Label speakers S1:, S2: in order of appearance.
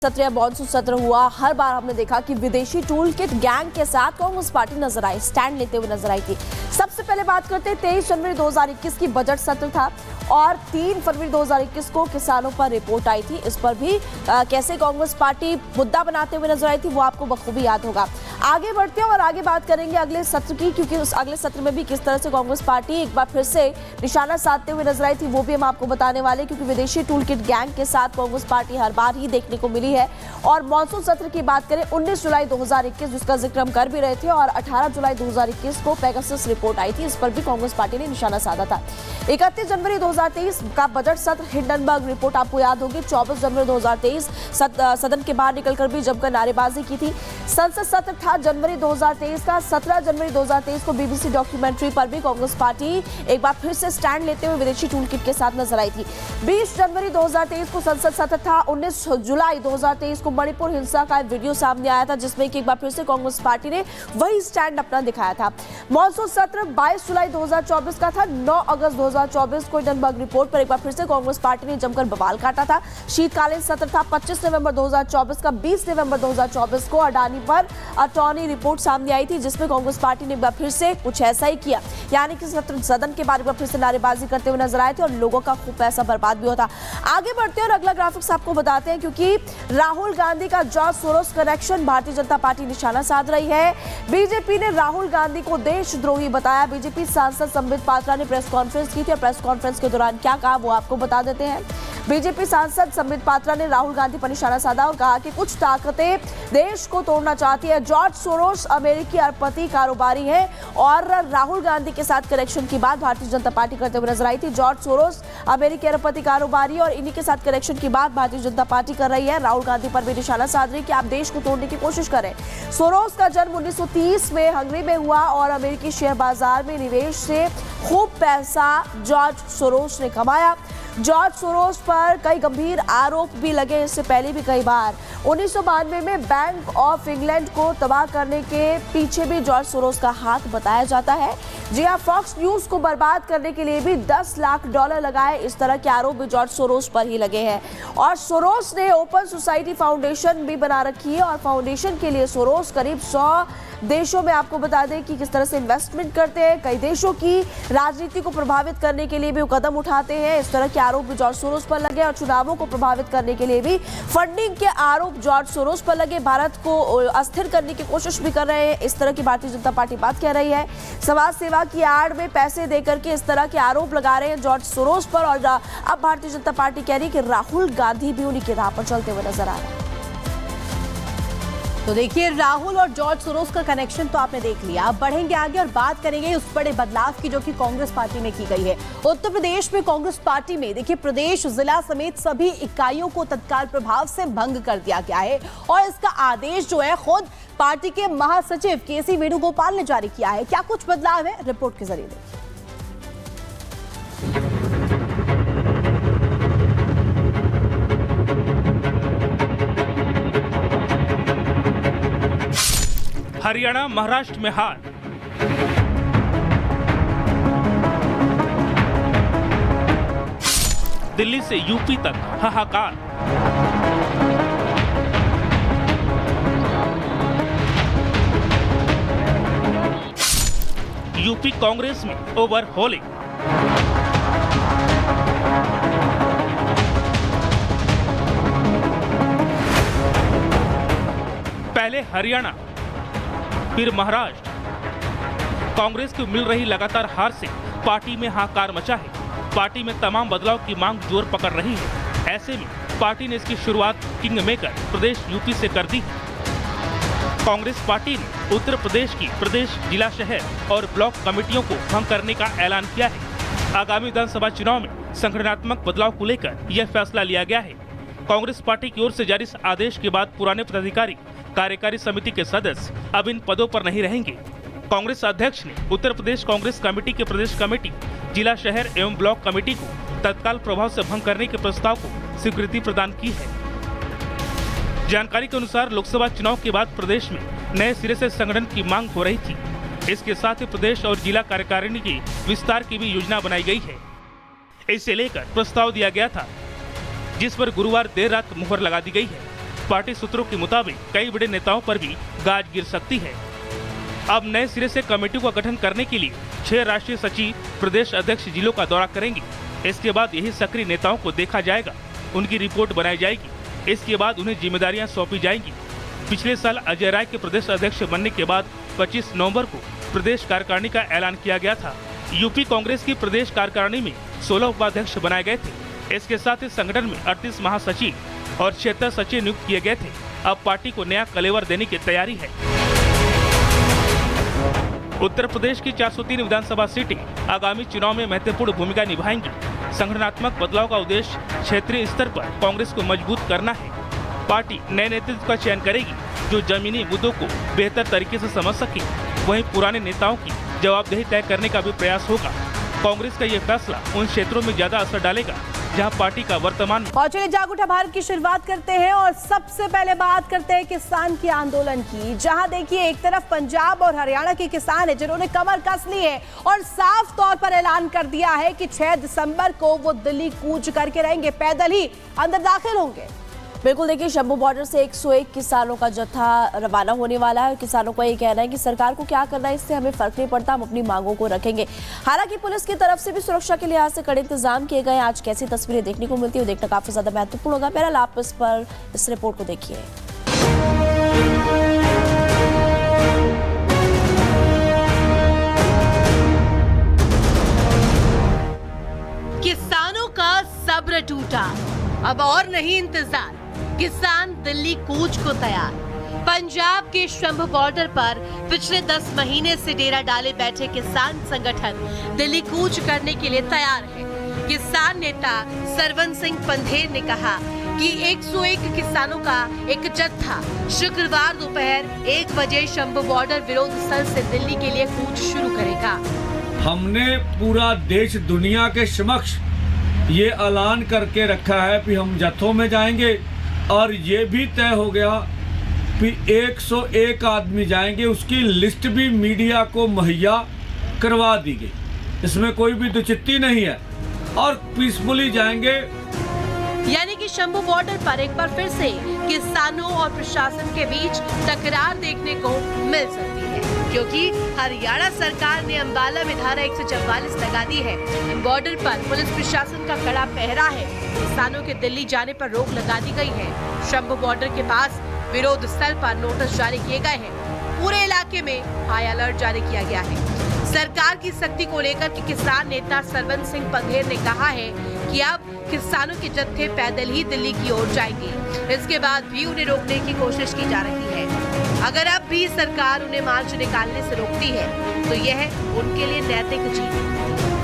S1: सत्र या मॉनसून सत्र हुआ, हर बार हमने देखा कि विदेशी टूल किट गैंग के साथ कांग्रेस पार्टी नजर आई, स्टैंड लेते हुए नजर आई थी। सबसे पहले बात करते हैं 23 जनवरी 2021 की बजट सत्र था और 3 फरवरी 2021 को किसानों पर रिपोर्ट आई थी। इस पर भी कैसे कांग्रेस पार्टी मुद्दा बनाते हुए नजर आई थी वो आपको बखूबी याद होगा। आगे बढ़ते हैं और आगे बात करेंगे अगले सत्र की, क्योंकि उस अगले सत्र में भी किस तरह से कांग्रेस पार्टी एक बार फिर से निशाना साधते हुए नजर आई थी वो भी हम आपको बताने वाले, क्योंकि विदेशी टूल किट गैंग के साथ कांग्रेस पार्टी हर बार ही देखने को मिली है। और मॉनसून सत्र की बात करें 19 जुलाई 2021 जिसका जिक्र हम कर भी रहे थे, और 18 जुलाई 2021 को पेगासस रिपोर्ट आई थी, इस पर भी कांग्रेस पार्टी ने निशाना साधा था। 31 जनवरी 2023 का बजट सत्र, हिंडनबर्ग रिपोर्ट आपको याद होगी। 24 जनवरी 2023 सदन के बाहर निकलकर भी जमकर नारेबाजी की थी। संसद सत्र था जनवरी 2023 का। 17 जनवरी 2023 को बीबीसी डॉक्यूमेंट्री पर भी कांग्रेस पार्टी एक बार फिर से स्टैंड लेते हुए विदेशी टूल किट के साथ नजर आई थी। 20 जनवरी 2023 को संसद सत्र था। 19 जुलाई 2023 को मणिपुर हिंसा का वीडियो सामने आया था, जिसमें कि एक बार फिर से कांग्रेस पार्टी ने वही स्टैंड अपना दिखाया था। मॉनसून सत्र 22 जुलाई 2024 का था। 9 अगस्त 2024 को हिंडनबर्ग रिपोर्ट पर एक बार फिर से कांग्रेस पार्टी ने जमकर बवाल काटा था। शीतकालीन सत्र था 25 नवंबर 2024 का। 20 नवंबर 2024 को अडानी पर अटॉर्नी रिपोर्ट सामने आई थी, जिसमें कांग्रेस पार्टी ने एक बार फिर से कुछ ऐसा ही किया, यानी कि सदन के बारे में फिर से नारेबाजी करते हुए नजर आए थे और लोगों का खूब पैसा बर्बाद भी होता। आगे बढ़ते हैं और अगला ग्राफिक्स आपको बताते हैं, क्योंकि राहुल गांधी का George Soros connection Bharatiya Janata party निशाना साध रही है। बीजेपी ने राहुल गांधी को देशद्रोही बताया। बीजेपी सांसद संबित पात्रा ने प्रेस कॉन्फ्रेंस की थी और प्रेस कॉन्फ्रेंस के दौरान क्या कहा वो आपको बता देते हैं। बीजेपी सांसद संबित पात्रा ने राहुल गांधी पर निशाना साधा और कहा कि कुछ ताकतें देश को तोड़ना चाहती है। जॉर्ज सोरोस अमेरिकी अरबपति कारोबारी है और राहुल गांधी के साथ कनेक्शन की बात भारतीय जनता पार्टी करते हुए नजर आई थी। जॉर्ज सोरोस अमेरिकी अरबपति कारोबारी और इन्हीं के साथ कनेक्शन की बात भारतीय जनता पार्टी कर रही है। राहुल गांधी पर भी निशाना साध रही कि आप देश को तोड़ने की कोशिश करें। सोरोस का जन्म 1930 में हंगरी में हुआ और अमेरिकी शेयर बाजार में निवेश से खूब पैसा जॉर्ज सोरोस ने कमाया। जॉर्ज सोरोस पर कई गंभीर आरोप भी लगे, इससे पहले भी कई बार। 1992 में बैंक ऑफ इंग्लैंड को तबाह करने के पीछे भी जॉर्ज सोरोस का हाथ बताया जाता है। जी हाँ, फॉक्स न्यूज को बर्बाद करने के लिए भी $10 लाख लगाए, इस तरह के आरोप भी जॉर्ज सोरोस पर ही लगे हैं। और सोरोस ने ओपन सोसाइटी फाउंडेशन भी बना रखी है और फाउंडेशन के लिए सोरोस करीब 100 देशों में आपको बता दें कि किस तरह से इन्वेस्टमेंट करते हैं। कई देशों की राजनीति को प्रभावित करने के लिए भी वो कदम उठाते हैं। इस तरह के आरोप भी जॉर्ज सोरोस पर लगे और चुनावों को प्रभावित करने के लिए भी फंडिंग के आरोप जॉर्ज सोरोस पर लगे। भारत को अस्थिर करने की कोशिश भी कर रहे हैं, इस तरह की भारतीय जनता पार्टी बात कह रही है। समाज सेवा की आड़ में पैसे देकर के इस तरह के आरोप लगा रहे हैं जॉर्ज सोरोस पर, और अब भारतीय जनता पार्टी कह रही है कि राहुल गांधी भी उन्हीं की राह पर चलते हुए नजर आ रहे हैं।
S2: तो देखिए, राहुल और जॉर्ज सोरोस का कनेक्शन तो आपने देख लिया। अब बढ़ेंगे आगे और बात करेंगे उस बड़े बदलाव की जो कि कांग्रेस पार्टी में की गई है। उत्तर प्रदेश में कांग्रेस पार्टी में देखिए प्रदेश जिला समेत सभी इकाइयों को तत्काल प्रभाव से भंग कर दिया गया है और इसका आदेश जो है खुद पार्टी के महासचिव केसी वेणुगोपाल ने जारी किया है। क्या कुछ बदलाव है, रिपोर्ट के जरिए देखिए।
S3: हरियाणा महाराष्ट्र में हार, दिल्ली से यूपी तक हाहाकार, यूपी कांग्रेस में ओवरहॉलिंग, पहले हरियाणा फिर महाराष्ट्र, कांग्रेस को मिल रही लगातार हार से पार्टी में हाहाकार मचा है। पार्टी में तमाम बदलाव की मांग जोर पकड़ रही है। ऐसे में पार्टी ने इसकी शुरुआत किंग मेकर प्रदेश यूपी से कर दी है। कांग्रेस पार्टी ने उत्तर प्रदेश की प्रदेश, जिला, शहर और ब्लॉक कमेटियों को भंग करने का ऐलान किया है। आगामी विधानसभा चुनाव में संगठनात्मक बदलाव को लेकर यह फैसला लिया गया है। कांग्रेस पार्टी की ओर से जारी इस आदेश के बाद पुराने पदाधिकारी, कार्यकारी समिति के सदस्य अब इन पदों पर नहीं रहेंगे। कांग्रेस अध्यक्ष ने उत्तर प्रदेश कांग्रेस कमेटी के प्रदेश कमेटी, जिला, शहर एवं ब्लॉक कमेटी को तत्काल प्रभाव से भंग करने के प्रस्ताव को स्वीकृति प्रदान की है। जानकारी के अनुसार लोकसभा चुनाव के बाद प्रदेश में नए सिरे से संगठन की मांग हो रही थी। इसके साथ ही प्रदेश और जिला कार्यकारिणी की विस्तार की भी योजना बनाई गई है। इसे लेकर प्रस्ताव दिया गया था, जिस पर गुरुवार देर रात मुहर लगा दी गई है। पार्टी सूत्रों के मुताबिक कई बड़े नेताओं पर भी गाज गिर सकती है। अब नए सिरे से कमेटी का गठन करने के लिए 6 राष्ट्रीय सचिव प्रदेश अध्यक्ष जिलों का दौरा करेंगे। इसके बाद यही सक्रिय नेताओं को देखा जाएगा, उनकी रिपोर्ट बनाई जाएगी। इसके बाद उन्हें जिम्मेदारियां सौंपी जाएंगी। पिछले साल अजय राय के प्रदेश अध्यक्ष बनने के बाद 25 नवंबर को प्रदेश कार्यकारिणी का ऐलान किया गया था। यूपी कांग्रेस की प्रदेश कार्यकारिणी में 16 उपाध्यक्ष बनाए गए थे। इसके साथ ही संगठन में 38 महासचिव और 76 सचिव नियुक्त किए गए थे। अब पार्टी को नया कलेवर देने की तैयारी है। उत्तर प्रदेश की 403 विधानसभा सीटें आगामी चुनाव में महत्वपूर्ण भूमिका निभाएंगी। संगठनात्मक बदलाव का उद्देश्य क्षेत्रीय स्तर पर कांग्रेस को मजबूत करना है। पार्टी नए नेतृत्व का चयन करेगी जो जमीनी मुद्दों को बेहतर तरीके से समझ सके। वहीं पुराने नेताओं की जवाबदेही तय करने का भी प्रयास होगा। कांग्रेस का ये फैसला उन क्षेत्रों में ज्यादा असर डालेगा जहां पार्टी का वर्तमान।
S2: और चलिए जाग उठा भारत की शुरुआत करते हैं और सबसे पहले बात करते हैं किसान के आंदोलन की, जहां देखिए एक तरफ पंजाब और हरियाणा के किसान हैं जिन्होंने कमर कस ली है और साफ तौर पर ऐलान कर दिया है कि 6 दिसंबर को वो दिल्ली कूच करके रहेंगे, पैदल ही अंदर दाखिल होंगे।
S1: बिल्कुल, देखिए शंभू बॉर्डर से 101 किसानों का जत्था रवाना होने वाला है। किसानों का ये कहना है कि सरकार को क्या करना है इससे हमें फर्क नहीं पड़ता, हम अपनी मांगों को रखेंगे। हालांकि पुलिस की तरफ से भी सुरक्षा के लिहाज से कड़े इंतजाम किए गए। आज कैसी तस्वीरें देखने को मिलती है देखना काफी ज्यादा महत्वपूर्ण होगा। पहला आप इस पर इस रिपोर्ट को देखिए।
S4: किसानों का सब्र टूटा, अब और नहीं इंतजार, किसान दिल्ली कूच को तैयार। पंजाब के शंभू बॉर्डर पर पिछले 10 महीने से डेरा डाले बैठे किसान संगठन दिल्ली कूच करने के लिए तैयार है। किसान नेता सरवन सिंह पंधेर ने कहा कि 101 किसानों का एक जत्था शुक्रवार दोपहर 1 बजे शंभू बॉर्डर विरोध स्थल से दिल्ली के लिए कूच शुरू करेगा।
S5: हमने पूरा देश दुनिया के समक्ष ये ऐलान करके रखा है कि हम जत्थों में जाएंगे और ये भी तय हो गया कि 101 आदमी जाएंगे। उसकी लिस्ट भी मीडिया को मुहैया करवा दी गई, इसमें कोई भी दुचित्ती नहीं है और पीसफुली जाएंगे।
S4: यानी कि शंभू बॉर्डर पर एक बार फिर से किसानों और प्रशासन के बीच टकरार देखने को मिल सकती है, क्योंकि हरियाणा सरकार ने अंबाला में धारा 144 लगा दी है। बॉर्डर पर पुलिस प्रशासन का कड़ा पहरा है। किसानों के दिल्ली जाने पर रोक लगा दी गई है। शंभू बॉर्डर के पास विरोध स्थल पर नोटिस जारी किए गए हैं। पूरे इलाके में हाई अलर्ट जारी किया गया है। सरकार की सख्ती को लेकर के किसान नेता सरवन सिंह पंधेर ने कहा है कि अब किसानों के जत्थे पैदल ही दिल्ली की ओर जाएंगे। इसके बाद भी उन्हें रोकने की कोशिश की जा रही है। अगर अब भी सरकार उन्हें मार्च निकालने से रोकती है तो यह उनके लिए नैतिक जीत है।